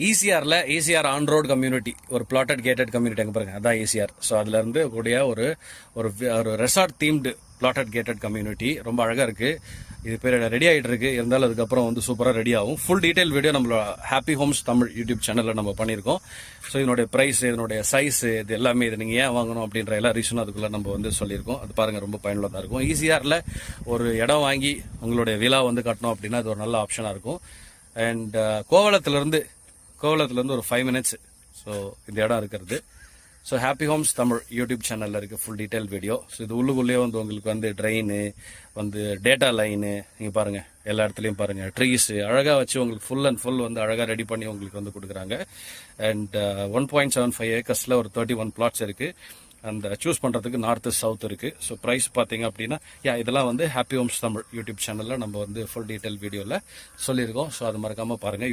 ECR on road community, ஒரு blotted gated community அங்கே பாருங்க, அதான் ஈசிஆர். ஸோ அதுல இருந்து கூடிய ஒரு ஒரு resort themed blotted gated community, ரொம்ப அழகா இருக்கு. இது பேர் ரெடி ஆகிட்டு இருக்கு, இருந்தாலும் அதுக்கப்புறம் வந்து சூப்பராக ரெடி ஆகும். ஃபுல் டீடைல் வீடியோ நம்மளோட ஹாப்பி ஹோம்ஸ் தமிழ் யூடியூப் சேனலில் நம்ம பண்ணியிருக்கோம். ஸோ இதனுடைய ப்ரைஸ், இதனுடைய சைஸ், இது எல்லாமே, இது நீங்கள் ஏன் வாங்கணும் அப்படின்ற எல்லா ரீசனும் அதுக்குள்ளே நம்ம வந்து சொல்லியிருக்கோம். அது பாருங்கள், ரொம்ப பயனுள்ளதாக இருக்கும். ஈசிஆரில் ஒரு இடம் வாங்கி உங்களுடைய விழா வந்து கட்டணும் அப்படின்னா அது ஒரு நல்ல ஆப்ஷனாக இருக்கும். அண்ட் கோவளத்துலேருந்து ஒரு 5 minutes ஸோ இந்த இடம் இருக்கிறது. So happy homes Tamil YouTube சேனலில் இருக்குது ஃபுல் டீட்டெயில் வீடியோ. ஸோ இது உள்ளுக்குள்ளேயே வந்து உங்களுக்கு வந்து ட்ரெயின், வந்து டேட்டா லைனு, நீங்கள் பாருங்கள் எல்லா இடத்துலையும் பாருங்கள், ட்ரீஸு அழகாக வச்சு உங்களுக்கு ஃபுல் அண்ட் ஃபுல் வந்து அழகாக ரெடி பண்ணி உங்களுக்கு வந்து கொடுக்குறாங்க. அண்ட் 1.75 acres ஒரு 31 plots இருக்குது. அந்த சூஸ் பண்ணுறதுக்கு நார்த்து சவுத் இருக்குது. ஸோ ப்ரைஸ் பார்த்தீங்க அப்படின்னா இதெல்லாம் வந்து ஹாப்பி ஹோம்ஸ் தமிழ் யூடியூப் சேனலில் நம்ம வந்து ஃபுல் டீட்டெயில் வீடியோவில் சொல்லியிருக்கோம். ஸோ அது மறக்காமல் பாருங்கள்.